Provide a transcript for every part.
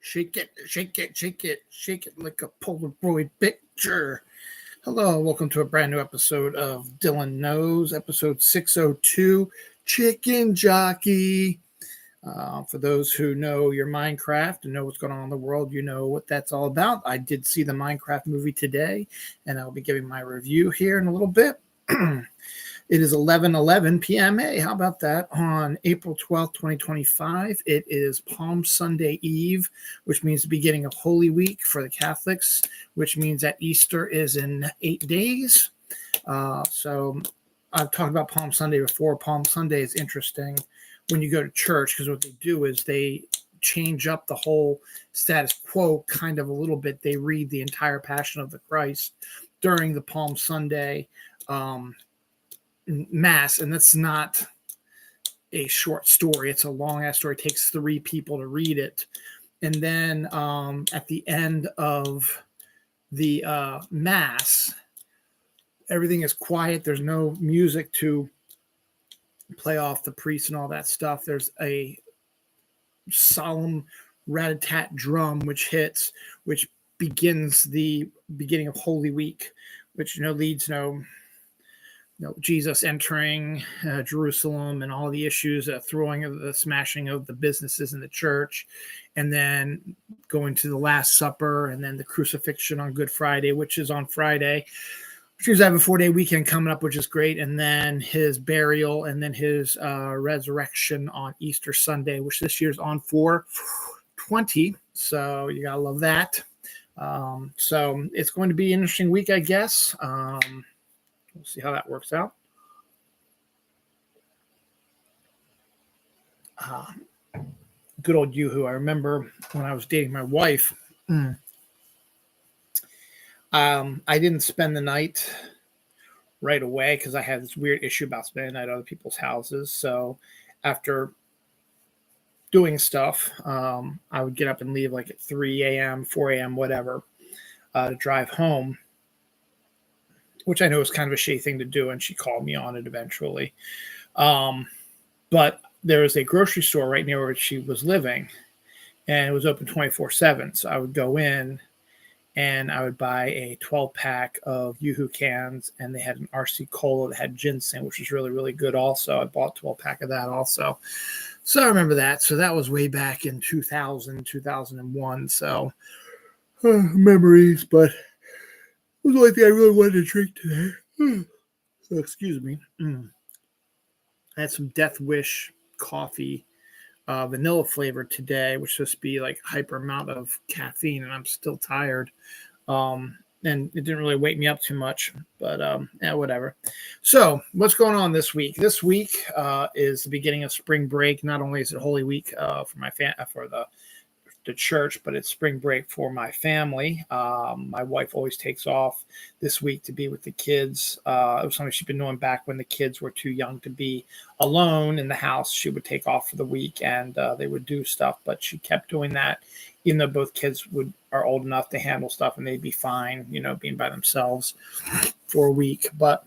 Shake it, shake it, shake it, shake it like a Polaroid picture. Hello, welcome to a brand new episode of Dylan Knows, episode 602, Chicken Jockey. For those who know your Minecraft and know what's going on in the world, you know what that's all about. I did see the Minecraft movie today, and I'll be giving my review here in a little bit. It is 11:11 p.m. How about that? On April 12th, 2025. It is Palm Sunday Eve, which means the beginning of Holy Week for the Catholics, which means that Easter is in 8 days. So I've talked about Palm Sunday before. Palm Sunday is interesting when you go to church because what they do is they change up the whole status quo kind of a little bit. They read the entire Passion of the Christ during the Palm Sunday Mass, and that's not a short story. It's a long ass story. It takes 3 people to read it. And then at the end of the Mass, everything is quiet. There's no music to play off the priest and all that stuff. There's a solemn rat-a-tat drum which hits, which begins the beginning of Holy Week, which leads Jesus entering Jerusalem and all the issues, throwing of the smashing of the businesses in the church, and then going to the Last Supper, and then the crucifixion on Good Friday, which is on Friday. She was having a 4-day weekend coming up, which is great, and then his burial, and then his resurrection on Easter Sunday, which this year's on 4/20. So you gotta love that. So it's going to be an interesting week, I guess. We'll see how that works out. Good old Yoo-hoo. I remember when I was dating my wife, I didn't spend the night right away because I had this weird issue about spending the night at other people's houses. So after doing stuff, I would get up and leave like at 3 a.m., 4 a.m., whatever, to drive home, which I know is kind of a shitty thing to do, and she called me on it eventually. But there was a grocery store right near where she was living, and it was open 24/7. So I would go in, and I would buy a 12-pack of Yoo-hoo cans, and they had an RC Cola that had ginseng, which was really, really good also. I bought a 12-pack of that also. So I remember that. So that was way back in 2000, 2001. So memories, but it was the only thing I really wanted to drink today. So excuse me. I had some Death Wish coffee, vanilla flavor today, which is supposed to be like hyper amount of caffeine, and I'm still tired. And it didn't really wake me up too much, but yeah, whatever. So what's going on this week? This week is the beginning of spring break. Not only is it Holy Week for my for the church, but it's spring break for my family. My wife always takes off this week to be with the kids. It was something she'd been doing back when the kids were too young to be alone in the house. She would take off for the week, and they would do stuff, but she kept doing that, even though both kids are old enough to handle stuff and they'd be fine, being by themselves for a week. But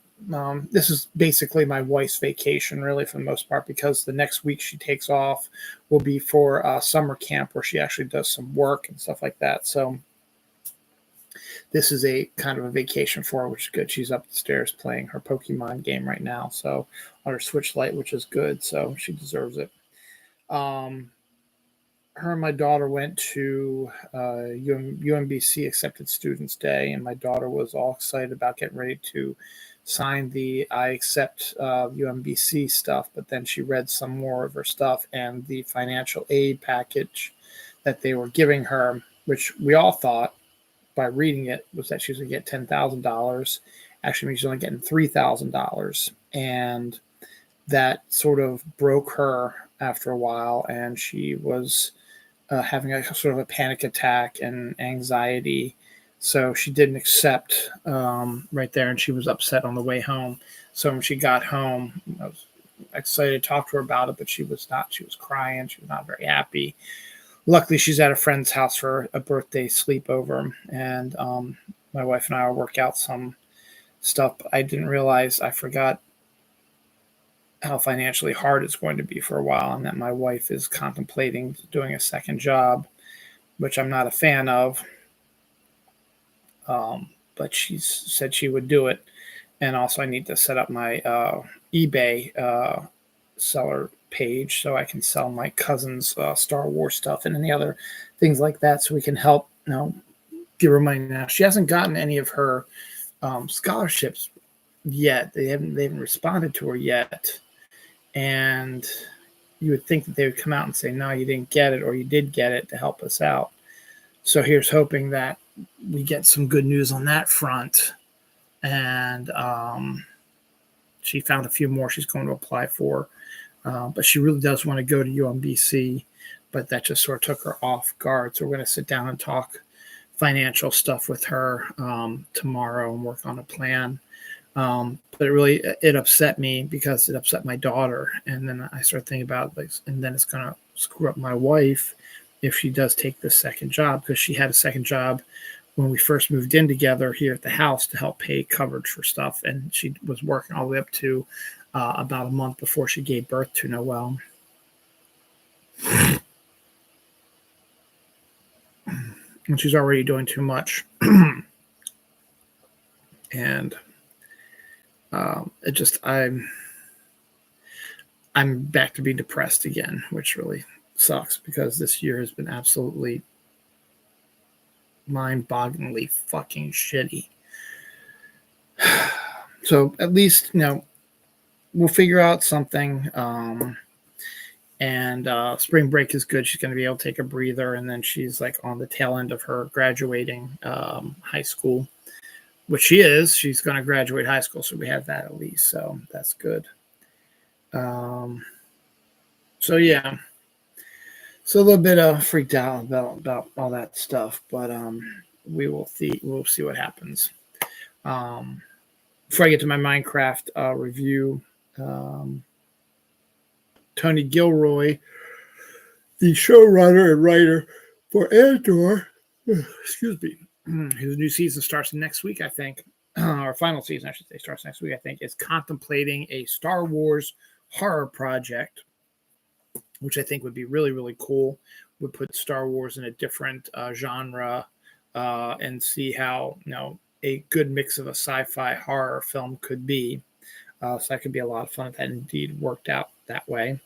this is basically my wife's vacation, really, for the most part, because the next week she takes off will be for summer camp where she actually does some work and stuff like that. So this is a kind of a vacation for her, which is good. She's upstairs playing her Pokemon game right now, so on her Switch Lite, which is good. So she deserves it. Her and my daughter went to UMBC Accepted Students Day, and my daughter was all excited about getting ready to sign the I accept UMBC stuff, but then she read some more of her stuff, and the financial aid package that they were giving her, which we all thought by reading it was that she was going to get $10,000, actually means she's only getting $3,000, and that sort of broke her after a while, and she was having a sort of a panic attack and anxiety. So she didn't accept right there, and she was upset on the way home. So when she got home, I was excited to talk to her about it, but she was not. She was crying. She was not very happy. Luckily, she's at a friend's house for a birthday sleepover, and my wife and I will work out some stuff. I didn't realize, I forgot how financially hard it's going to be for a while, and that my wife is contemplating doing a second job, which I'm not a fan of. But she said she would do it. And also, I need to set up my eBay seller page so I can sell my cousin's Star Wars stuff and any other things like that, so we can help, give her money now. She hasn't gotten any of her scholarships yet. They haven't responded to her yet, and you would think that they would come out and say, no, you didn't get it, or you did get it, to help us out. So here's hoping that we get some good news on that front. And she found a few more she's going to apply for. But she really does want to go to UMBC, but that just sort of took her off guard. So we're going to sit down and talk financial stuff with her tomorrow and work on a plan. But it upset me because it upset my daughter. And then I started thinking about, and then it's going to screw up my wife if she does take this second job, because she had a second job when we first moved in together here at the house to help pay coverage for stuff. And she was working all the way up to about a month before she gave birth to Noelle. And she's already doing too much. And I'm back to being depressed again, which really sucks, because this year has been absolutely mind-bogglingly fucking shitty. So at least, we'll figure out something. And spring break is good. She's going to be able to take a breather, and then she's like on the tail end of her graduating high school, which she is. She's going to graduate high school, so we have that at least. So that's good. So yeah. So a little bit freaked out about all that stuff, but we'll see what happens. Before I get to my Minecraft review, Tony Gilroy, the showrunner and writer for Andor, excuse me, his new season starts next week, I think, or final season, I should say, starts next week, I think, is contemplating a Star Wars horror project, which I think would be really, really cool. Would put Star Wars in a different genre and see how, a good mix of a sci-fi horror film could be. So that could be a lot of fun if that indeed worked out that way.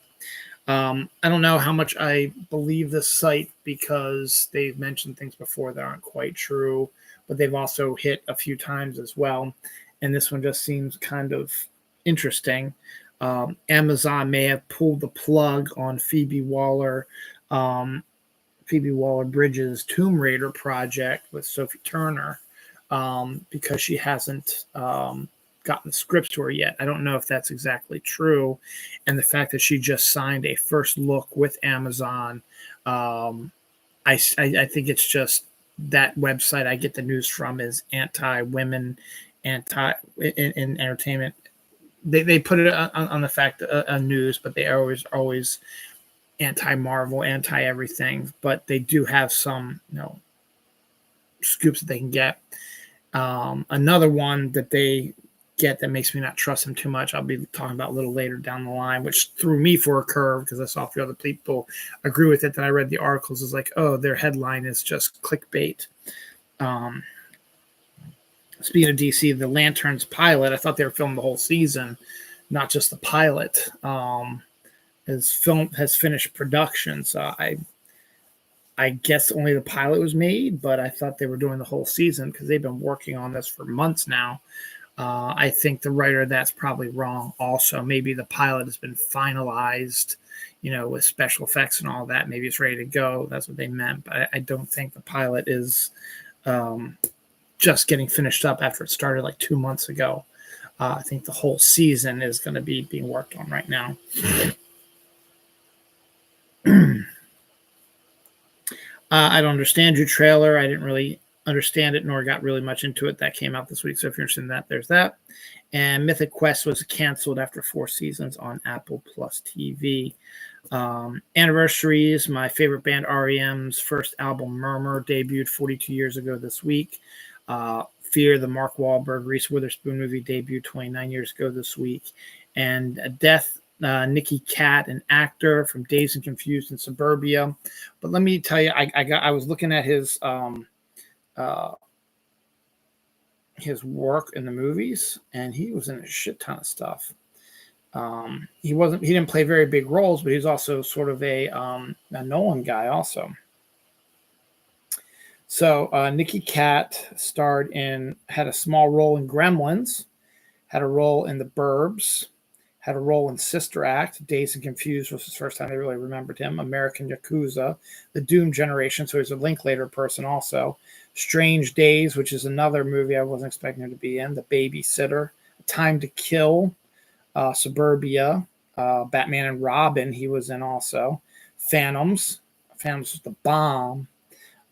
I don't know how much I believe this site, because they've mentioned things before that aren't quite true, but they've also hit a few times as well. And this one just seems kind of interesting. Amazon may have pulled the plug on Phoebe Waller-Bridges' Tomb Raider project with Sophie Turner because she hasn't gotten the scripts to her yet. I don't know if that's exactly true. And the fact that she just signed a first look with Amazon, I think it's just that website I get the news from is anti-women, in entertainment. They put it on the fact on news, but they are always anti-Marvel, anti-everything. But they do have some, scoops that they can get. Another one that they get that makes me not trust them too much, I'll be talking about a little later down the line, which threw me for a curve because I saw a few other people agree with it. Then I read the articles. It's like, oh, their headline is just clickbait. Speaking of DC, the Lanterns pilot, I thought they were filming the whole season, not just the pilot. Has finished production, so I guess only the pilot was made, but I thought they were doing the whole season because they've been working on this for months now. I think the writer of that's probably wrong also. Maybe the pilot has been finalized, with special effects and all that. Maybe it's ready to go. That's what they meant. But I don't think the pilot is just getting finished up after it started like 2 months ago. I think the whole season is going to be being worked on right now. I don't understand your trailer. I didn't really understand it, nor got really much into it. That came out this week. So if you're interested in that, there's that. And Mythic Quest was canceled after 4 seasons on Apple Plus TV. Anniversaries, my favorite band REM's first album, Murmur, debuted 42 years ago this week. Fear, the Mark Wahlberg, Reese Witherspoon movie, debuted 29 years ago this week. And Death Nicky Katt, an actor from Dazed and Confused and Suburbia. But let me tell you, I was looking at uh, his work in the movies, and he was in a shit ton of stuff. He didn't play very big roles, but he's also sort of a Nolan guy also. So Nicky Katt had a small role in Gremlins, had a role in The Burbs, had a role in Sister Act. Dazed and Confused was the first time they really remembered him. American Yakuza, The Doom Generation, so he's a Linklater person also. Strange Days, which is another movie I wasn't expecting him to be in. The Babysitter, Time to Kill, Suburbia, Batman and Robin he was in also. Phantoms was the bomb.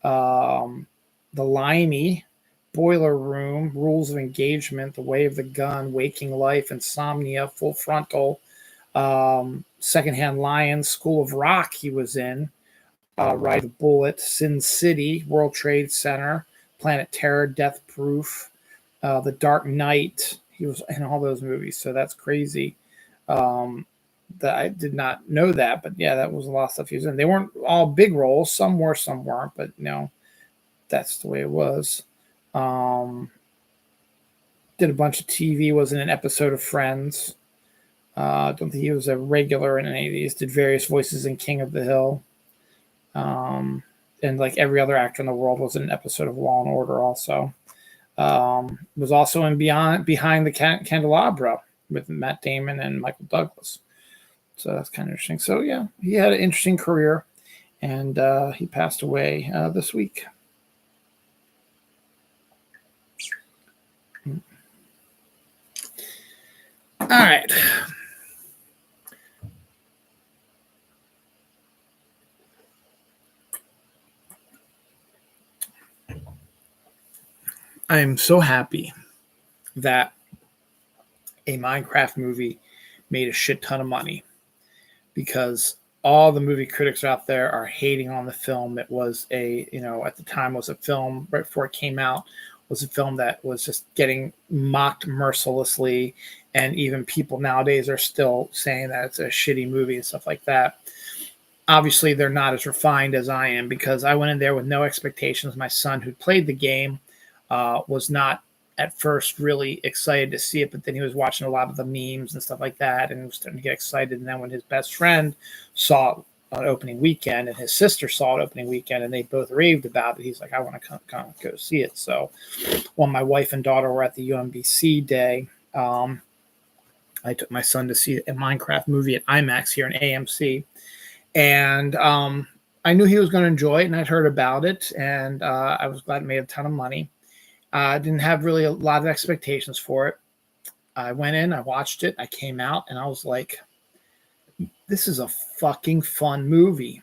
The Limey, Boiler Room, Rules of Engagement, The Way of the Gun, Waking Life, Insomnia, Full Frontal, Secondhand Lions, School of Rock he was in, Ride the Bullet, Sin City, World Trade Center, Planet Terror, Death Proof, The Dark Knight. He was in all those movies, so that's crazy. That I did not know that, but yeah, that was a lot of stuff he was in. They weren't all big roles. Some were, some weren't, but that's the way it was. Did a bunch of TV, was in an episode of Friends. Don't think he was a regular in any of these. Did various voices in King of the Hill. And like every other actor in the world was in an episode of Law and Order also. Was also in Behind the Candelabra with Matt Damon and Michael Douglas. So that's kind of interesting. So yeah, he had an interesting career, and he passed away this week. All right. I am so happy that a Minecraft movie made a shit ton of money, because all the movie critics out there are hating on the film. It was at the time was a film right before it came out, was a film that was just getting mocked mercilessly. And even people nowadays are still saying that it's a shitty movie and stuff like that. Obviously, they're not as refined as I am, because I went in there with no expectations. My son, who played the game, was not at first really excited to see it, but then he was watching a lot of the memes and stuff like that, and was starting to get excited. And then when his best friend saw it on opening weekend, and his sister saw it opening weekend, and they both raved about it, he's like, I want to come go see it. So when my wife and daughter were at the UMBC day, I took my son to see a Minecraft movie at IMAX here in AMC. And I knew he was going to enjoy it, and I'd heard about it, and I was glad it made a ton of money. I didn't have really a lot of expectations for it. I went in, I watched it, I came out, and I was like, this is a fucking fun movie.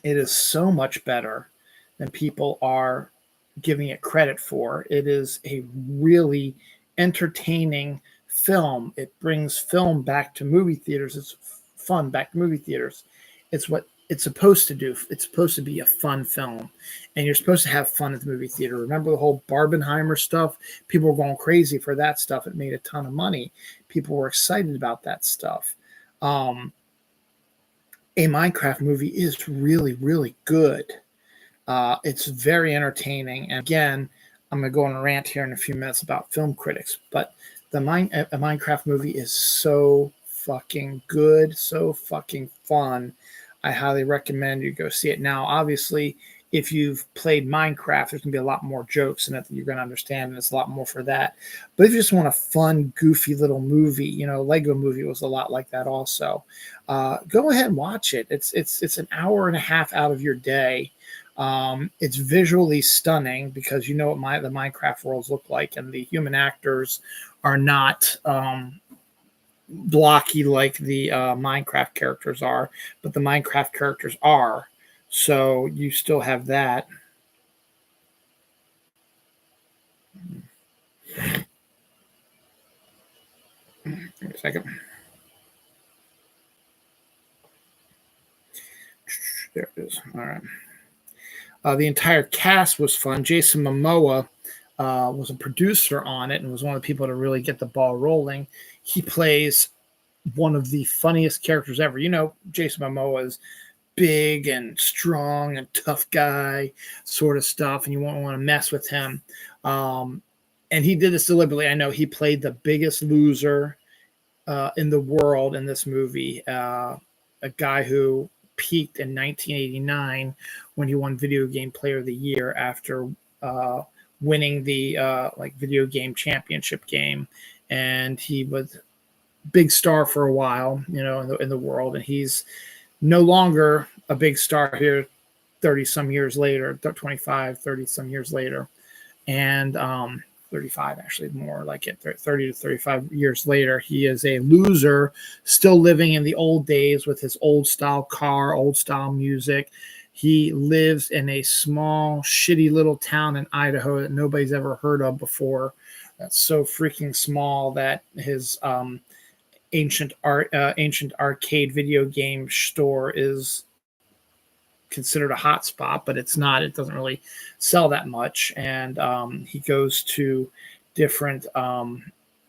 It is so much better than people are giving it credit for. It is a really entertaining film. It brings film back to movie theaters. It's fun back to movie theaters. It's what it's supposed to do. It's supposed to be a fun film, and you're supposed to have fun at the movie theater. Remember the whole Barbenheimer stuff? People were going crazy for that stuff. It made a ton of money. People were excited about that stuff. A Minecraft movie is really, really good. It's very entertaining. And again, I'm going to go on a rant here in a few minutes about film critics, but a Minecraft movie is so fucking good, so fucking fun. I highly recommend you go see it. Now, obviously, if you've played Minecraft, there's going to be a lot more jokes in it that you're going to understand, and it's a lot more for that. But if you just want a fun, goofy little movie, Lego Movie was a lot like that also. Go ahead and watch it. It's an hour and a half out of your day. It's visually stunning, because what the Minecraft worlds look like, and the human actors are not blocky like the Minecraft characters are, but the Minecraft characters are. So you still have that. Wait a second. There it is. All right. The entire cast was fun. Jason Momoa was a producer on it and was one of the people to really get the ball rolling. He plays one of the funniest characters ever. You know, Jason Momoa is big and strong and tough guy sort of stuff, and you won't want to mess with him. And he did this deliberately. I know he played the biggest loser in the world in this movie, a guy who peaked in 1989 when he won Video Game Player of the Year after winning the like video game championship game, and he was big star for a while, you know, in the world, and he's no longer a big star here 30 some years later, 25, 30 some years later. And 35, actually, more like it, 30 to 35 years later. He is a loser, still living in the old days with his old style car, old style music. He lives in a small, shitty little town in Idaho that nobody's ever heard of before. That's so freaking small that his ancient arcade video game store is considered a hot spot, but it's not. It doesn't really sell that much. And he goes to different what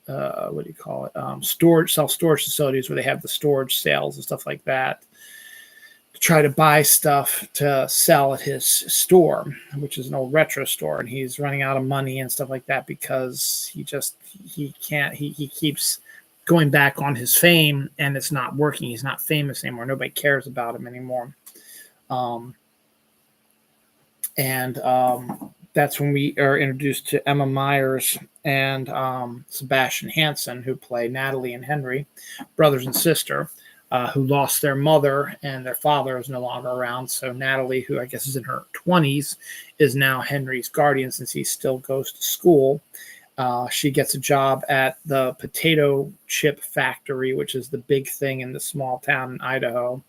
do you call it? Self-storage facilities where they have the storage sales and stuff like that, to try to buy stuff to sell at his store, which is an old retro store. And he's running out of money and stuff like that because he can't. He keeps going back on his fame, and it's not working. He's not famous anymore. Nobody cares about him anymore. That's when we are introduced to Emma Myers and Sebastian Hansen, who play Natalie and Henry, brothers and sister, who lost their mother, and their father is no longer around. So Natalie, who I guess is in her 20s, is now Henry's guardian since he still goes to school. She gets a job at the potato chip factory, which is the big thing in the small town in Idaho,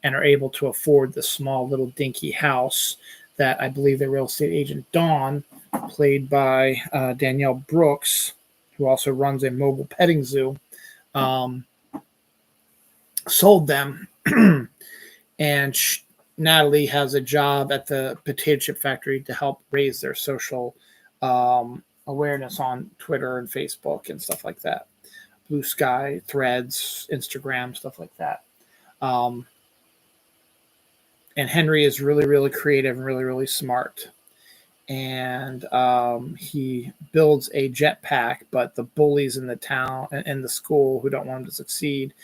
and are able to afford the small little dinky house that I believe the real estate agent Dawn, played by Danielle Brooks, who also runs a mobile petting zoo, sold them. And Natalie has a job at the potato chip factory to help raise their social awareness on Twitter and Facebook and stuff like that. Blue Sky, Threads, Instagram, stuff like that. And Henry is really, really creative and really, really smart. And he builds a jetpack, but the bullies in the town and the school who don't want him to succeed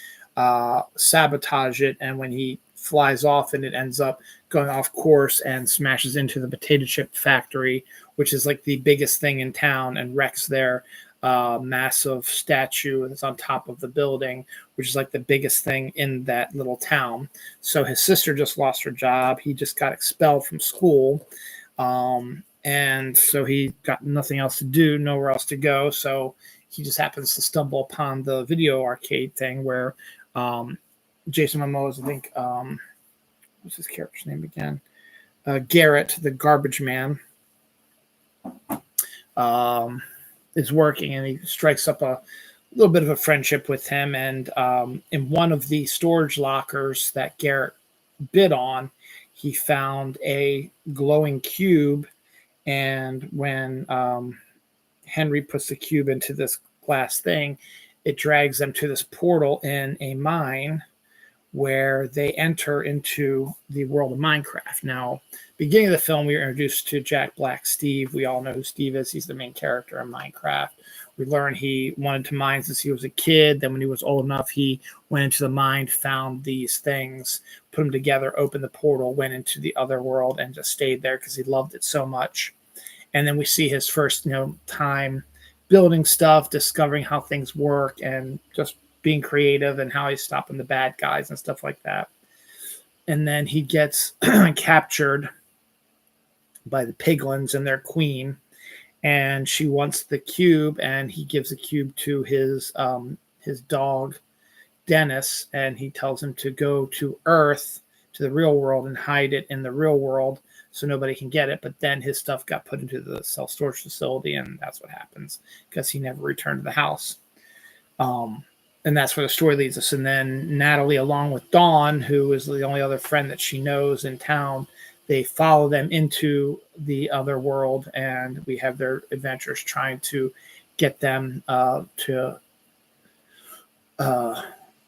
sabotage it. And when he flies off, and it ends up going off course and smashes into the potato chip factory, which is like the biggest thing in town, and wrecks their massive statue that's on top of the building, which is like the biggest thing in that little town. So his sister just lost her job. He just got expelled from school. And so he got nothing else to do, nowhere else to go. So he just happens to stumble upon the video arcade thing where Jason Momoa's, I think, what's his character's name again? Garrett, the garbage man, is working, and he strikes up a little bit of a friendship with him. And in one of the storage lockers that Garrett bid on, he found a glowing cube. And when Henry puts the cube into this glass thing, it drags them to this portal in a mine where they enter into the world of Minecraft. Now, beginning of the film, we were introduced to Jack Black Steve. We all know who Steve is. He's the main character in Minecraft. We learn he wanted to mine since he was a kid. Then when he was old enough, he went into the mine, found these things, put them together, opened the portal, went into the other world, and just stayed there because he loved it so much. And then we see his first, time building stuff, discovering how things work, and just being creative, and how he's stopping the bad guys and stuff like that. And then he gets captured by the piglins and their queen, and she wants the cube, and he gives the cube to his dog Dennis, and he tells him to go to Earth, to the real world, and hide it in the real world so nobody can get it. But then his stuff got put into the self-storage facility, and that's what happens because he never returned to the house. And that's where the story leads us. And then Natalie, along with Dawn, who is the only other friend that she knows in town, they follow them into the other world, and we have their adventures trying to get them to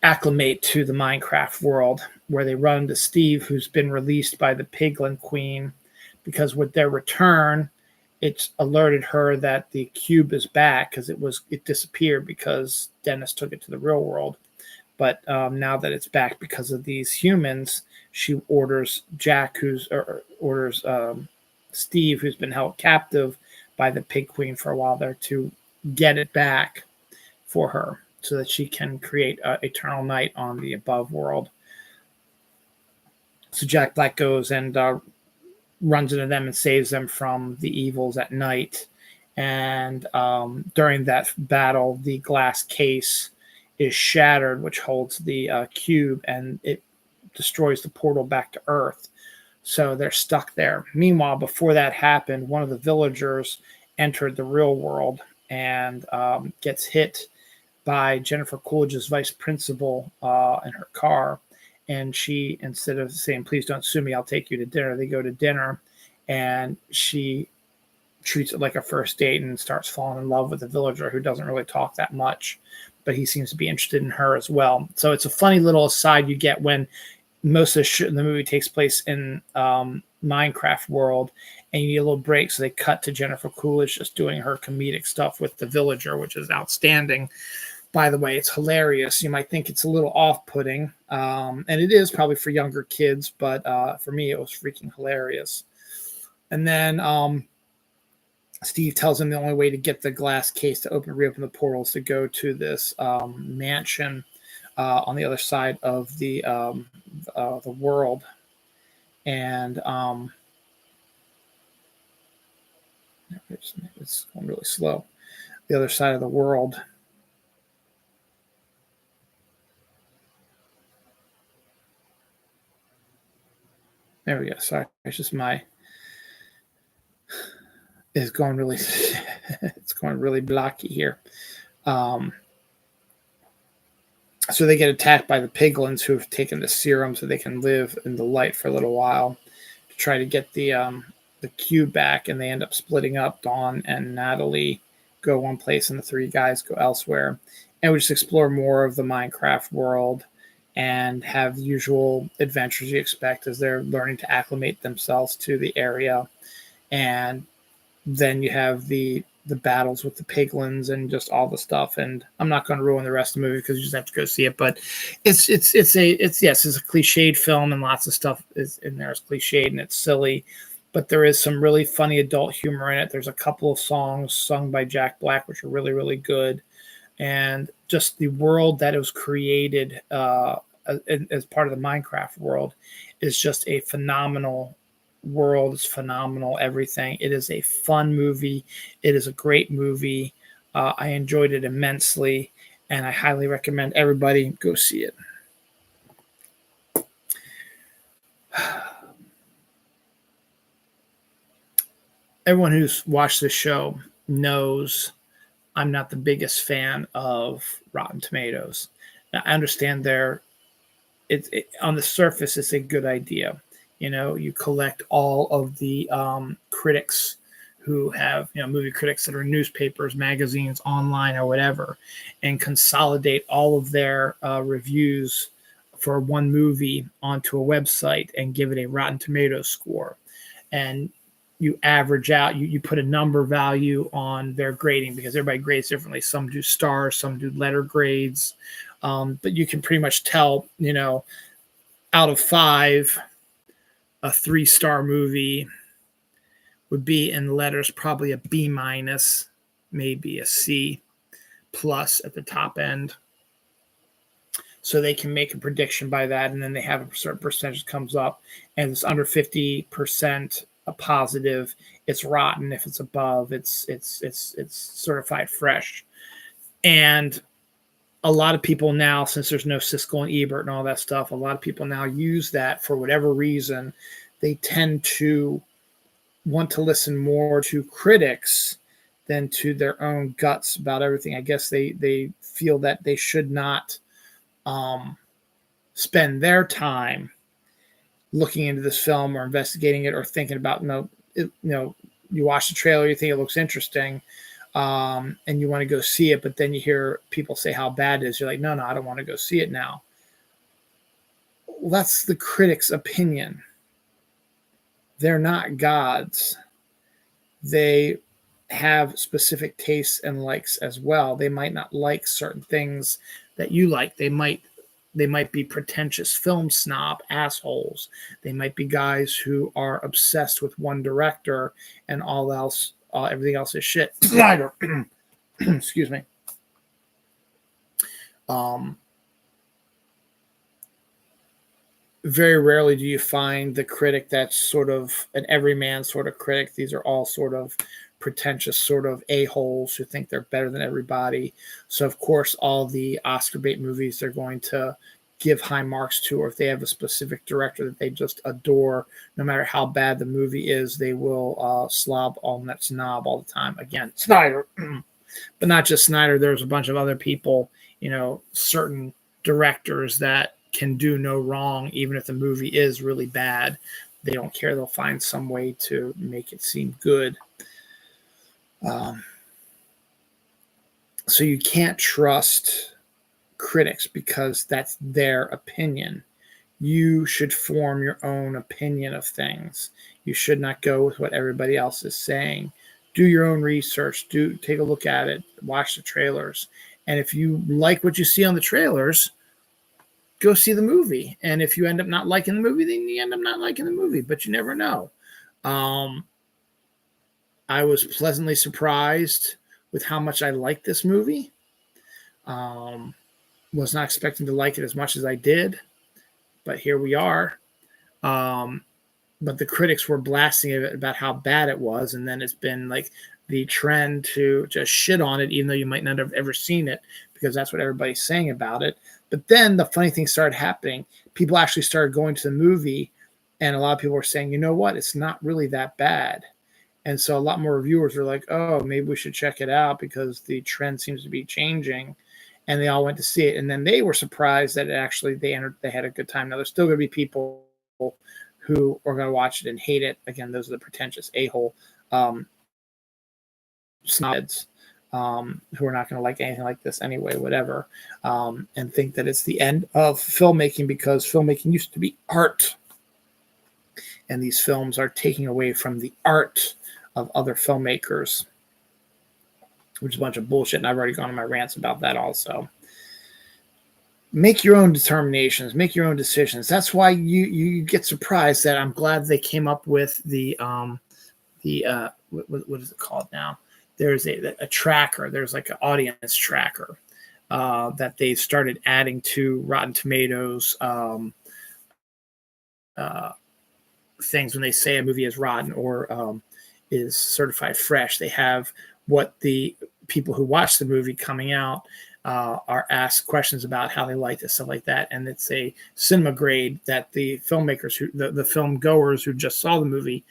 acclimate to the Minecraft world, where they run into Steve, who's been released by the Piglin Queen, because with their return, it's alerted her that the cube is back because it disappeared because Dennis took it to the real world. But now that it's back because of these humans, she orders orders Steve, who's been held captive by the Pig Queen for a while there, to get it back for her so that she can create eternal night on the above world. So Jack Black goes and runs into them and saves them from the evils at night. And during that battle, the glass case is shattered, which holds the cube, and it destroys the portal back to Earth. So they're stuck there. Meanwhile, before that happened, one of the villagers entered the real world and gets hit by Jennifer Coolidge's vice principal in her car. And she, instead of saying, "Please don't sue me, I'll take you to dinner," they go to dinner, and she treats it like a first date and starts falling in love with the villager, who doesn't really talk that much, but he seems to be interested in her as well. So it's a funny little aside you get when most of the shit in the movie takes place in Minecraft world, and you need a little break, so they cut to Jennifer Coolidge just doing her comedic stuff with the villager, which is outstanding. By the way, it's hilarious. You might think it's a little off-putting, and it is probably for younger kids, but for me, it was freaking hilarious. And then Steve tells him the only way to get the glass case to reopen the portal is to go to this mansion on the other side of the world, and it's going really slow. The other side of the world. There we go. Sorry, it's just it's going really it's going really blocky here. So they get attacked by the piglins, who have taken the serum so they can live in the light for a little while to try to get the cube back, and they end up splitting up. Dawn and Natalie go one place, and the three guys go elsewhere. And we just explore more of the Minecraft world and have the usual adventures you expect as they're learning to acclimate themselves to the area. And then you have the battles with the piglins and just all the stuff. And I'm not going to ruin the rest of the movie because you just have to go see it. But it's a cliched film, and lots of stuff is in there is cliched and it's silly. But there is some really funny adult humor in it. There's a couple of songs sung by Jack Black, which are really, really good. And just the world that was created as part of the Minecraft world is just a phenomenal world. It's phenomenal everything. It is a fun movie. It is a great movie. I enjoyed it immensely, and I highly recommend everybody go see it. Everyone who's watched this show knows I'm not the biggest fan of Rotten Tomatoes. Now, I understand on the surface, it's a good idea. You know, you collect all of the critics who have, movie critics that are in newspapers, magazines, online, or whatever, and consolidate all of their reviews for one movie onto a website and give it a Rotten Tomatoes score. And you average out, you put a number value on their grading, because everybody grades differently. Some do stars, some do letter grades. But you can pretty much tell, out of 5, a 3-star movie would be in letters probably a B-, maybe a C+ at the top end. So they can make a prediction by that, and then they have a certain percentage comes up, and it's under 50% a positive, it's rotten. If it's above, it's certified fresh. And a lot of people now, since there's no Siskel and Ebert and all that stuff, a lot of people now use that for whatever reason. They tend to want to listen more to critics than to their own guts about everything. I guess they feel that they should not spend their time looking into this film or investigating it or thinking about, you watch the trailer, you think it looks interesting. and you want to go see it, but then you hear people say how bad it is. You're like, no, I don't want to go see it now. Well, that's the critic's opinion. They're not gods. They have specific tastes and likes as well. They might not like certain things that you like. They might be pretentious film snob assholes. They might be guys who are obsessed with one director and everything else is shit. Snyder. Excuse me. Very rarely do you find the critic that's sort of an everyman sort of critic. These are all sort of pretentious sort of a-holes who think they're better than everybody. So, of course, all the Oscar bait movies they're going to give high marks to, or if they have a specific director that they just adore, no matter how bad the movie is, they will slob on that snob all the time. Again, Snyder. But not just Snyder. There's a bunch of other people, certain directors that can do no wrong, even if the movie is really bad. They don't care. They'll find some way to make it seem good. So you can't trust critics because that's their opinion. You should form your own opinion of things. You should not go with what everybody else is saying. Do your own research. Take a look at it. Watch the trailers. And if you like what you see on the trailers, go see the movie. And if you end up not liking the movie, then you end up not liking the movie, but you never know. I was pleasantly surprised with how much I liked this movie. Was not expecting to like it as much as I did, but here we are. But the critics were blasting it about how bad it was, and then it's been like the trend to just shit on it, even though you might not have ever seen it, because that's what everybody's saying about it. But then the funny thing started happening. People actually started going to the movie, and a lot of people were saying, you know what, it's not really that bad. And so a lot more reviewers were like, oh, maybe we should check it out because the trend seems to be changing. And they all went to see it. And then they were surprised that they had a good time. Now, there's still going to be people who are going to watch it and hate it. Again, those are the pretentious a-hole snobs who are not going to like anything like this anyway, whatever, and think that it's the end of filmmaking because filmmaking used to be art. And these films are taking away from the art of other filmmakers, which is a bunch of bullshit. And I've already gone on my rants about that also. Make your own determinations, make your own decisions. That's why you get surprised that I'm glad they came up with the what is it called now? There's a tracker. There's like an audience tracker that they started adding to Rotten Tomatoes things when they say a movie is rotten or is certified fresh. They have what the people who watch the movie coming out are asked questions about how they liked it, stuff like that. And it's a cinema grade that the filmmakers, the film goers who just saw the movie,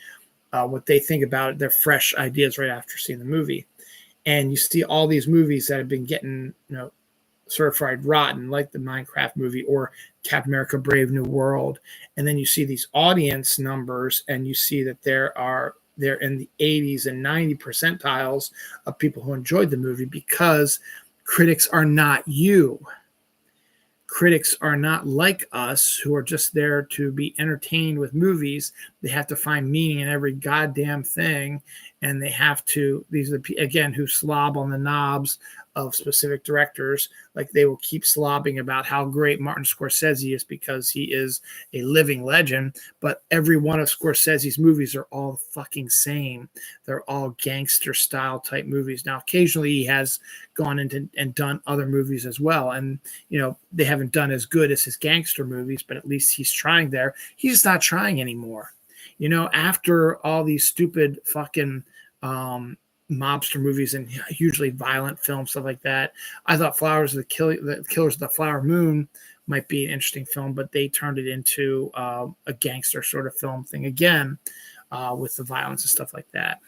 what they think about it, their fresh ideas right after seeing the movie. And you see all these movies that have been getting, certified rotten, like the Minecraft movie or Captain America Brave New World. And then you see these audience numbers and you see that they're in the 80s and 90 percentiles of people who enjoyed the movie because critics are not you. Critics are not like us who are just there to be entertained with movies. They have to find meaning in every goddamn thing. And they have to, these are the, again, who slob on the knobs of specific directors. Like they will keep slobbing about how great Martin Scorsese is because he is a living legend. But every one of Scorsese's movies are all fucking same. They're all gangster style type movies. Now, occasionally he has gone into and done other movies as well. And, they haven't done as good as his gangster movies, but at least he's trying there. He's just not trying anymore. After all these stupid fucking mobster movies and hugely violent films, stuff like that, I thought the Killers of the Flower Moon might be an interesting film, but they turned it into a gangster sort of film thing again with the violence and stuff like that.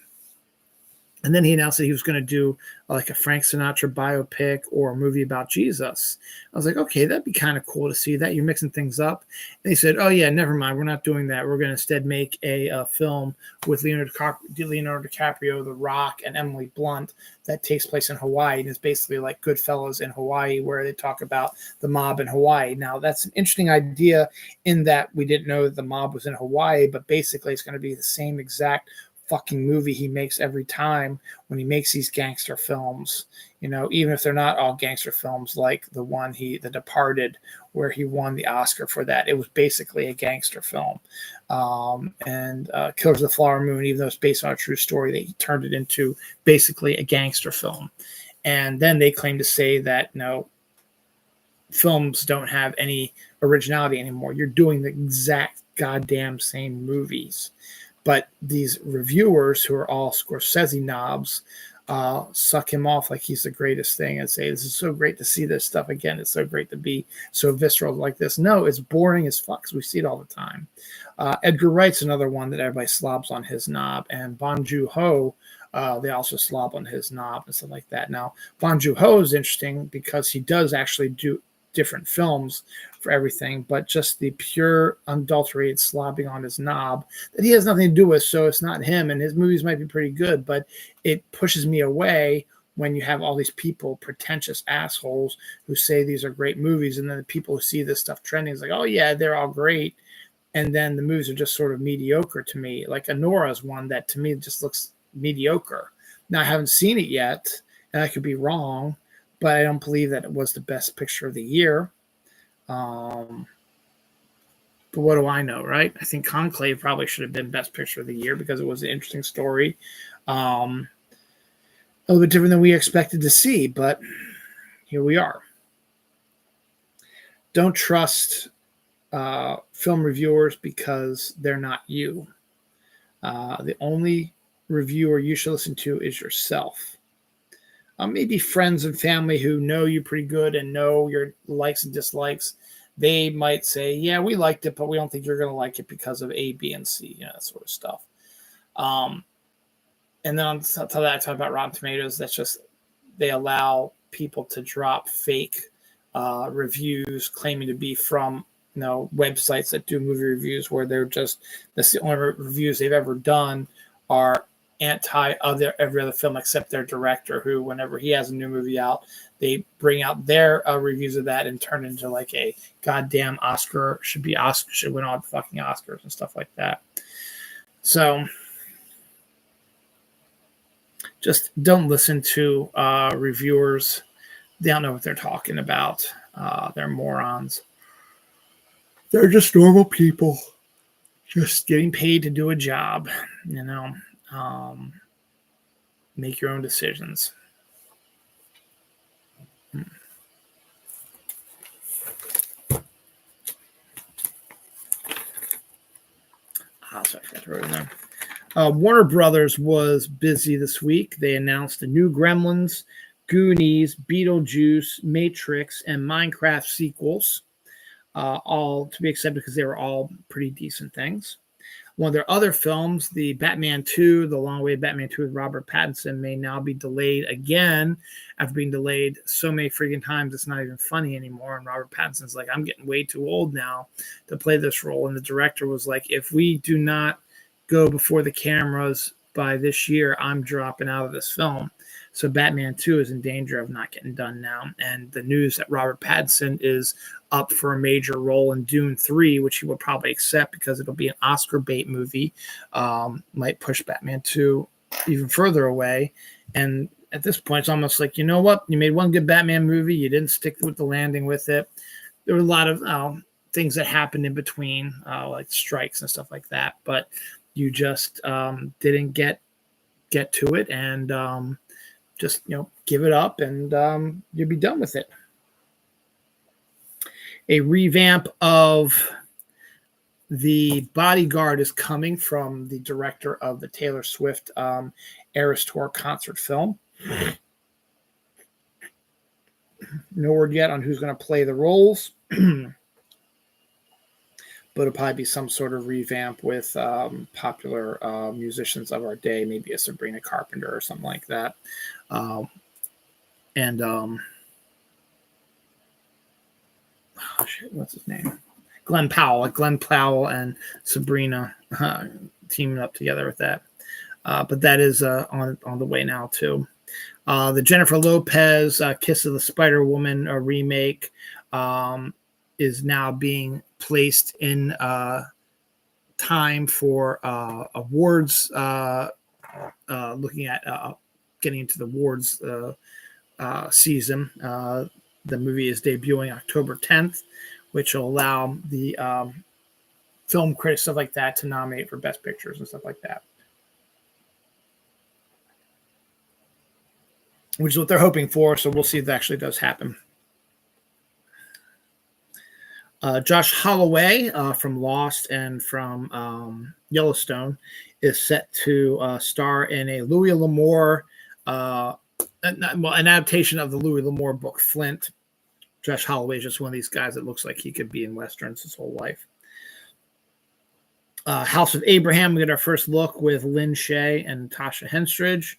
And then he announced that he was going to do like a Frank Sinatra biopic or a movie about Jesus. I was like, okay, that'd be kind of cool to see that. You're mixing things up. And he said, oh, yeah, never mind. We're not doing that. We're going to instead make a film with Leonardo DiCaprio, The Rock, and Emily Blunt that takes place in Hawaii. And it's basically like Goodfellas in Hawaii, where they talk about the mob in Hawaii. Now, that's an interesting idea in that we didn't know that the mob was in Hawaii, but basically it's going to be the same exact fucking movie he makes every time when he makes these gangster films, even if they're not all gangster films, like The Departed, where he won the Oscar for that. It was basically a gangster film. And Killers of the Flower Moon, even though it's based on a true story, they turned it into basically a gangster film. And then they claim to say that films don't have any originality anymore. You're doing the exact goddamn same movies. But these reviewers, who are all Scorsese knobs, suck him off like he's the greatest thing and say, this is so great to see this stuff again. It's so great to be so visceral like this. No, it's boring as fuck, because we see it all the time. Edgar Wright's another one that everybody slobs on his knob. And Bong Joon-ho, they also slob on his knob and stuff like that. Now, Bong Joon-ho is interesting because he does actually do different films for everything, but just the pure unadulterated slobbing on his knob that he has nothing to do with. So it's not him, and his movies might be pretty good, but it pushes me away when you have all these people, pretentious assholes, who say these are great movies, and then the people who see this stuff trending is like, oh yeah, they're all great, and then the movies are just sort of mediocre to me. Like Anora is one that to me just looks mediocre. Now, I haven't seen it yet, and I could be wrong, but I don't believe that it was the best picture of the year. But what do I know, right? I think Conclave probably should have been best picture of the year because it was an interesting story. A little bit different than we expected to see, but here we are. Don't trust film reviewers because they're not you. The only reviewer you should listen to is yourself. Maybe friends and family who know you pretty good and know your likes and dislikes, they might say, yeah, we liked it, but we don't think you're going to like it because of A, B, and C, that sort of stuff. And then on top of that, I talk about Rotten Tomatoes. That's just, they allow people to drop fake reviews claiming to be from websites that do movie reviews, where that's the only reviews they've ever done are every other film except their director, who whenever he has a new movie out, they bring out their reviews of that and turn it into like a goddamn should win all the fucking Oscars and stuff like that. So just don't listen to reviewers. They don't know what they're talking about. They're morons. They're just normal people just getting paid to do a job, make your own decisions. So I forgot to write it down. Warner Brothers was busy this week. They announced the new Gremlins, Goonies, Beetlejuice, Matrix, and Minecraft sequels, all to be accepted because they were all pretty decent things. One of their other films, the Batman 2, the long-awaited Batman 2 with Robert Pattinson, may now be delayed again after being delayed so many freaking times it's not even funny anymore. And Robert Pattinson's like, I'm getting way too old now to play this role. And the director was like, if we do not go before the cameras by this year, I'm dropping out of this film. So Batman 2 is in danger of not getting done now. And the news that Robert Pattinson is up for a major role in Dune 3, which he will probably accept because it'll be an Oscar bait movie, might push Batman 2 even further away. And at this point, it's almost like, you know what? You made one good Batman movie. You didn't stick with the landing with it. There were a lot of things that happened in between, like strikes and stuff like that. But you just didn't get to it, and just give it up, and you'll be done with it. A revamp of The Bodyguard is coming from the director of the Taylor Swift Eras Tour concert film. No word yet on who's going to play the roles. but it'll probably be some sort of revamp with popular musicians of our day, maybe a Sabrina Carpenter or something like that. And what's his name? Glenn Powell, like Glenn Powell and Sabrina teaming up together with that. But that is on the way now too. The Jennifer Lopez Kiss of the Spider Woman remake is now being placed in time for awards. Looking at getting into the awards season. The movie is debuting October 10th, which will allow the film critics, stuff like that, to nominate for Best Pictures and stuff like that. Which is what they're hoping for, so we'll see if that actually does happen. Josh Holloway from Lost and from Yellowstone is set to star in a Louis L'Amour, an adaptation of the Louis L'Amour book, Flint. Josh Holloway is just one of these guys that looks like he could be in Westerns his whole life. House of Abraham, we get our first look with Lynn Shay and Tasha Henstridge.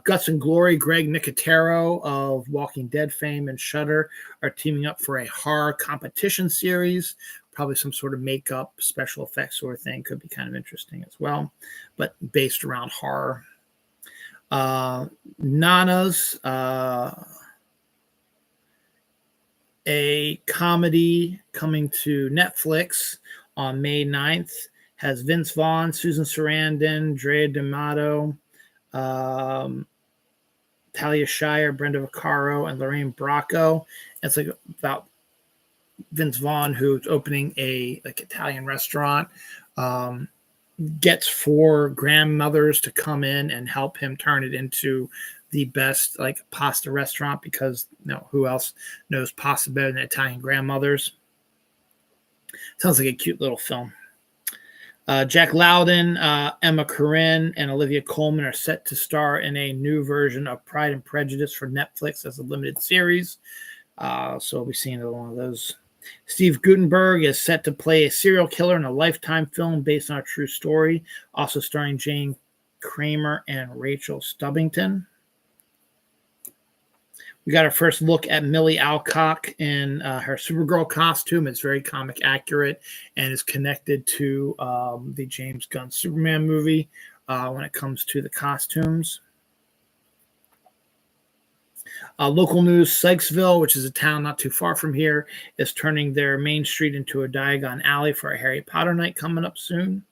Guts and Glory, Greg Nicotero of Walking Dead fame and Shudder are teaming up for a horror competition series. Probably some sort of makeup, special effects sort of thing. Could be kind of interesting as well, but based around horror. Nana's, a comedy coming to Netflix on May 9th, has Vince Vaughn, Susan Sarandon, Drea D'Amato, Talia Shire, Brenda Vaccaro, and Lorraine Bracco. It's like about Vince Vaughn, who's opening a Italian restaurant, gets 4 grandmothers to come in and help him turn it into the best pasta restaurant, because who else knows pasta better than Italian grandmothers? Sounds like a cute little film. Jack Lowden, Emma Corrin, and Olivia Colman are set to star in a new version of Pride and Prejudice for Netflix as a limited series. So we'll be seeing one of those. Steve Guttenberg is set to play a serial killer in a Lifetime film based on a true story, also starring Jane Kramer and Rachel Stubbington. We got our first look at Millie Alcock in her Supergirl costume. It's very comic accurate and is connected to the James Gunn Superman movie when it comes to the costumes. Local news, Sykesville, which is a town not too far from here, is turning their main street into a Diagon Alley for a Harry Potter night coming up soon.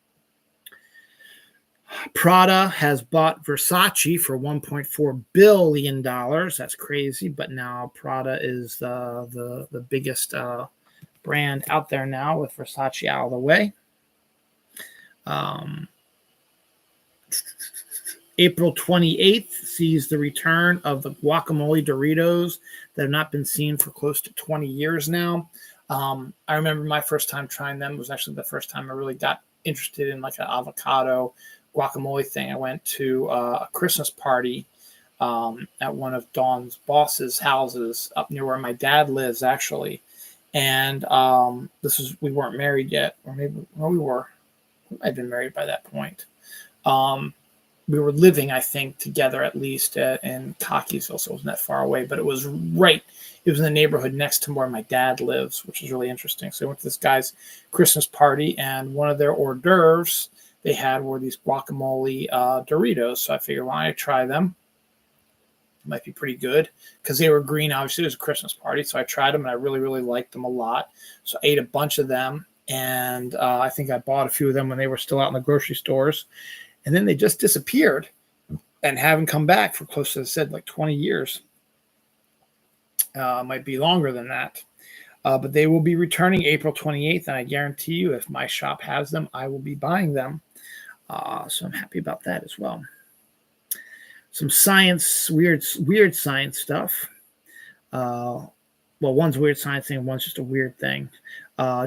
Prada has bought Versace for $1.4 billion. That's crazy, but now Prada is the biggest brand out there now, with Versace out of the way. April 28th sees the return of the guacamole Doritos that have not been seen for close to 20 years now. I remember my first time trying them was actually the first time I really got interested in an avocado guacamole thing. I went to a Christmas party at one of Dawn's boss's houses up near where my dad lives, actually. And we weren't married yet, or maybe we were. I'd been married by that point. We were living, I think, together at least in Cockeysville, so it wasn't that far away. But it was in the neighborhood next to where my dad lives, which is really interesting. So I went to this guy's Christmas party, and one of their hors d'oeuvres they had were these guacamole Doritos. So I figured, why don't I try them? It might be pretty good because they were green. Obviously, it was a Christmas party. So I tried them, and I really, really liked them a lot. So I ate a bunch of them, and I think I bought a few of them when they were still out in the grocery stores. And then they just disappeared and haven't come back for close to, as I said, 20 years. Might be longer than that. But they will be returning April 28th, and I guarantee you, if my shop has them, I will be buying them. So I'm happy about that as well. Some science, weird science stuff. Well, one's a weird science thing, one's just a weird thing.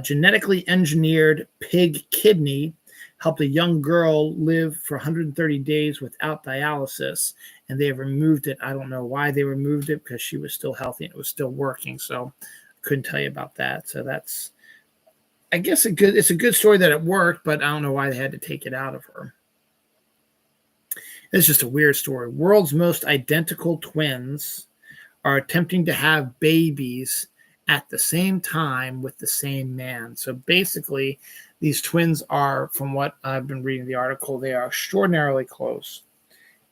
Genetically engineered pig kidney helped a young girl live for 130 days without dialysis, and they have removed it. I don't know why they removed it, because she was still healthy and it was still working. So I couldn't tell you about that. So that's I guess it's a good story that it worked, but I don't know why they had to take it out of her. It's just a weird story. World's most identical twins are attempting to have babies at the same time with the same man. So basically, these twins are, from what I've been reading the article, they are extraordinarily close.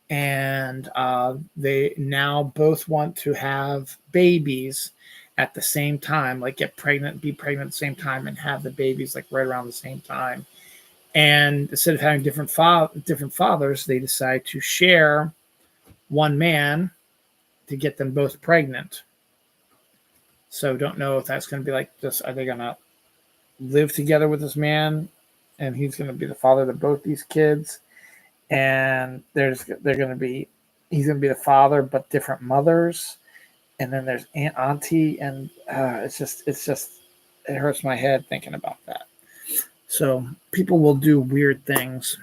And they now both want to have babies at the same time, like get pregnant, be pregnant at the same time, and have the babies like right around the same time. And instead of having different fathers, they decide to share one man to get them both pregnant. So don't know if that's going to be like this. Are they going to live together with this man, and he's going to be the father to both these kids, and they're going to be he's going to be the father but different mothers, and then there's auntie, and it's just it hurts my head thinking about that. So people will do weird things.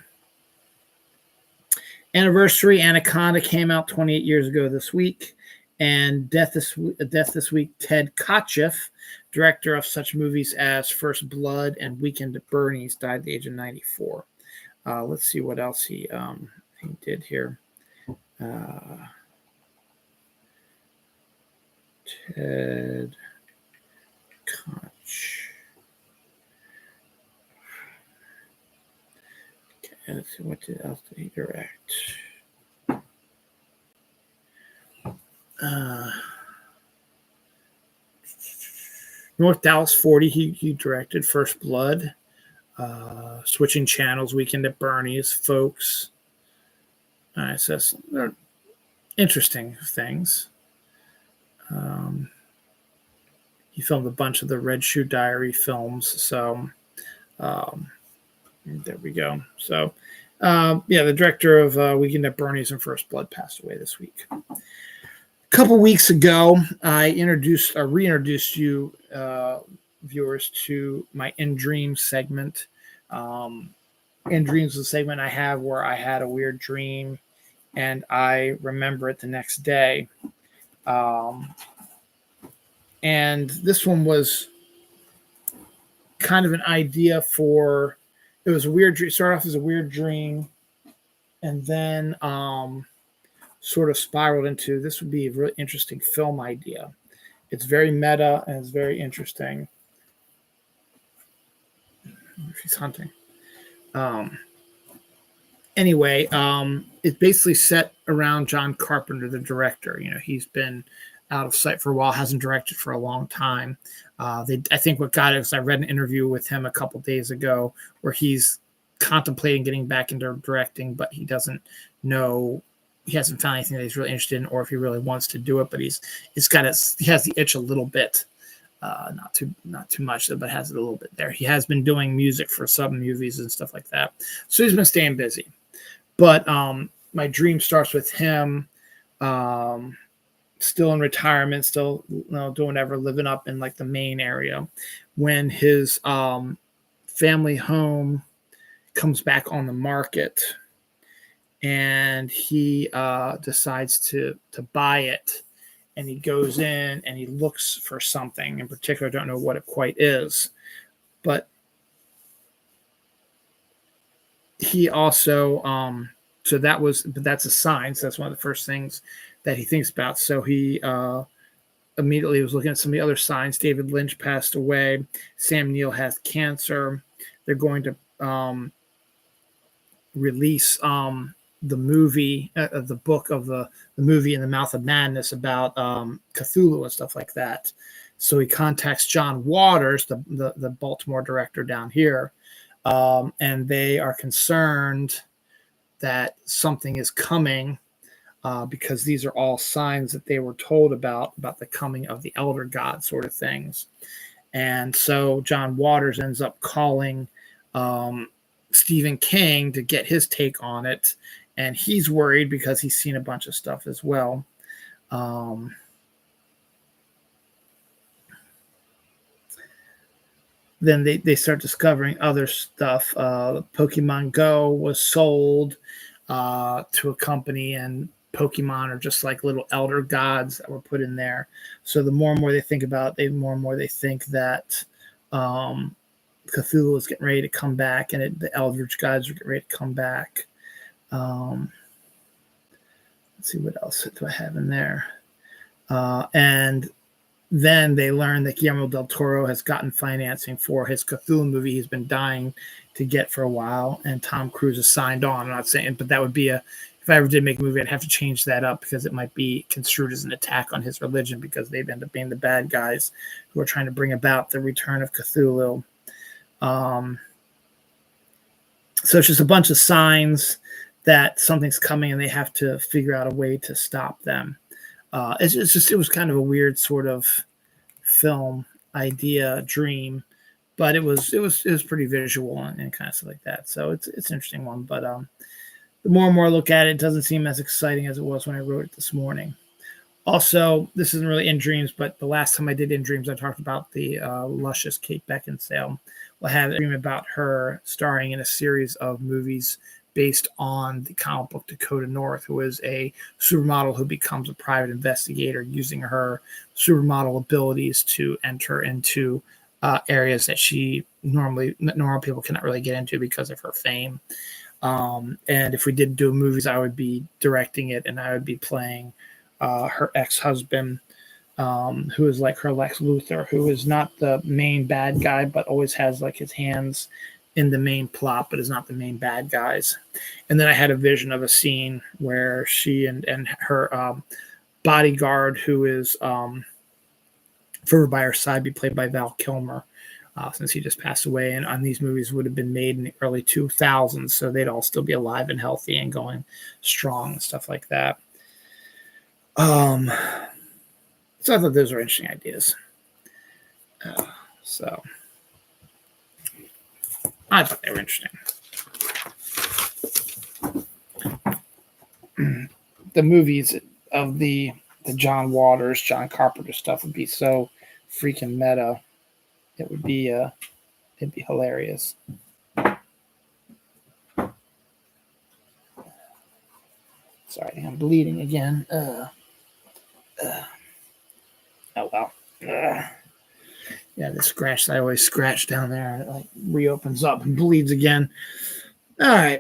Anniversary Anaconda came out 28 years ago this week. And Death This Week, Ted Kotcheff, director of such movies as First Blood and Weekend at Bernie's, died at the age of 94. Let's see what else he did here. Ted Kotcheff. Okay, let's see what else did he direct. North Dallas 40, he directed First Blood, Switching Channels, Weekend at Bernie's, Folks. So they're interesting things. He filmed a bunch of the Red Shoe Diary films, so there we go. So, the director of Weekend at Bernie's and First Blood passed away this week. A couple weeks ago, I reintroduced you viewers to my In Dreams segment. In Dreams is a segment I have where I had a weird dream and I remember it the next day. And this one was kind of an idea for, it was a weird dream. It started off as a weird dream and then sort of spiraled into, this would be a really interesting film idea. It's very meta and it's very interesting. She's hunting. Anyway, it's basically set around John Carpenter, the director. You know, he's been out of sight for a while, hasn't directed for a long time. I think what got it was I read an interview with him a couple days ago where he's contemplating getting back into directing, but he doesn't know. He hasn't found anything that he's really interested in, or if he really wants to do it. But he has the itch a little bit, not too much, but has it a little bit there. He has been doing music for some movies and stuff like that, so he's been staying busy. But my dream starts with him, still in retirement, still doing whatever, living up in like the Maine area, when his family home comes back on the market. And he decides to buy it, and he goes in and he looks for something in particular. I don't know what it quite is, but he also but that's a sign. So that's one of the first things that he thinks about. So he immediately was looking at some of the other signs. David Lynch passed away. Sam Neill has cancer. They're going to release the movie, the book of the movie In the Mouth of Madness about Cthulhu and stuff like that. So he contacts John Waters, the Baltimore director down here, and they are concerned that something is coming because these are all signs that they were told about the coming of the elder god sort of things. And so John Waters ends up calling Stephen King to get his take on it. And he's worried because he's seen a bunch of stuff as well. Then they start discovering other stuff. Pokemon Go was sold to a company, and Pokemon are just like little elder gods that were put in there. So the more and more they think about it, the more and more they think that Cthulhu was getting ready to come back, and the Eldritch gods were getting ready to come back. Let's see, what else do I have in there? And then they learned that Guillermo del Toro has gotten financing for his Cthulhu movie he's been dying to get for a while, and Tom Cruise has signed on. I'm not saying, but that would be if I ever did make a movie, I'd have to change that up because it might be construed as an attack on his religion because they'd end up being the bad guys who are trying to bring about the return of Cthulhu. So it's just a bunch of signs that something's coming and they have to figure out a way to stop them. It was kind of a weird sort of film idea, dream, but it was pretty visual and kind of stuff like that. So it's an interesting one, but the more and more I look at it, it doesn't seem as exciting as it was when I wrote it this morning. Also, this isn't really In Dreams, but the last time I did In Dreams, I talked about the luscious Kate Beckinsale. We'll have a dream about her starring in a series of movies based on the comic book Dakota North, who is a supermodel who becomes a private investigator using her supermodel abilities to enter into areas that normal people cannot really get into because of her fame. And if we did do movies, I would be directing it, and I would be playing her ex-husband, who is like her Lex Luthor, who is not the main bad guy, but always has like his hands in the main plot, but is not the main bad guys. And then I had a vision of a scene where she and her bodyguard, who is forever by her side, be played by Val Kilmer, since he just passed away. And on these movies would have been made in the early 2000s, so they'd all still be alive and healthy and going strong and stuff like that. So I thought those were interesting ideas. So I thought they were interesting. The movies of the John Waters, John Carpenter stuff would be so freaking meta. It would be it'd be hilarious. Sorry, I'm bleeding again. Oh well. Yeah, the scratch that I always scratch down there, it like reopens up and bleeds again. All right.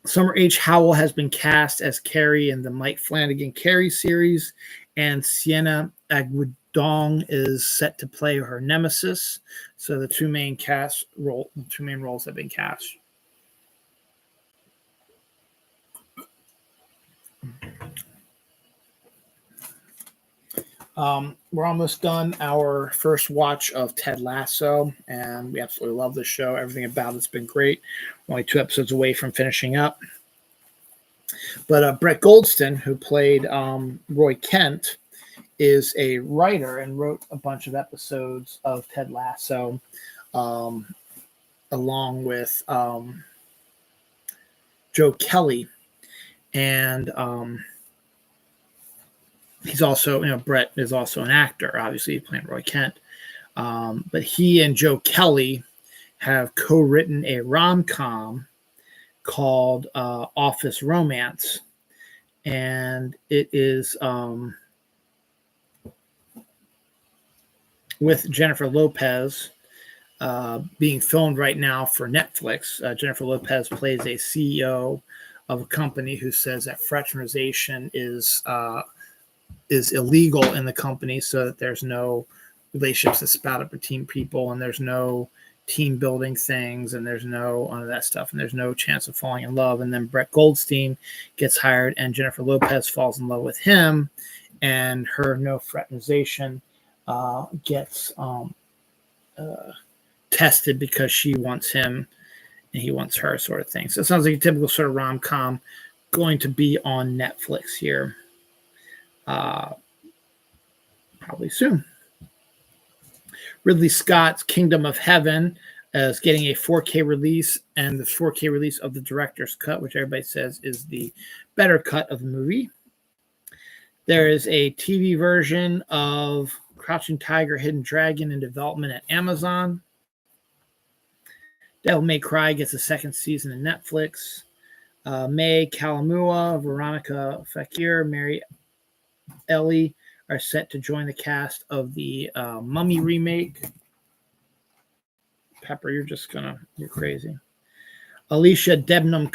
Summer H. Howell has been cast as Carrie in the Mike Flanagan Carrie series, and Sienna Agudong is set to play her nemesis. So the two main roles have been cast. We're almost done our first watch of Ted Lasso, and we absolutely love this show. Everything about it's been great. We're only 2 episodes away from finishing up. But Brett Goldstein, who played Roy Kent, is a writer and wrote a bunch of episodes of Ted Lasso, along with Joe Kelly. And he's also, Brett is also an actor, obviously playing Roy Kent. But he and Joe Kelly have co-written a rom-com called Office Romance. And it is with Jennifer Lopez being filmed right now for Netflix. Jennifer Lopez plays a CEO of a company who says that fraternization is illegal in the company, so that there's no relationships that spout up between people, and there's no team building things, and there's no none of that stuff, and there's no chance of falling in love. And then Brett Goldstein gets hired, and Jennifer Lopez falls in love with him, and her no fraternization gets tested because she wants him and he wants her, sort of thing. So it sounds like a typical sort of rom-com going to be on Netflix here. Probably soon. Ridley Scott's Kingdom of Heaven is getting a 4K release, and the 4K release of the director's cut, which everybody says is the better cut of the movie. There is a TV version of Crouching Tiger, Hidden Dragon in development at Amazon. Devil May Cry gets a 2nd season in Netflix. May Kalamua, Veronica Fakir, Mary Ellie are set to join the cast of the Mummy remake. Pepper, you're crazy. Alicia Debnam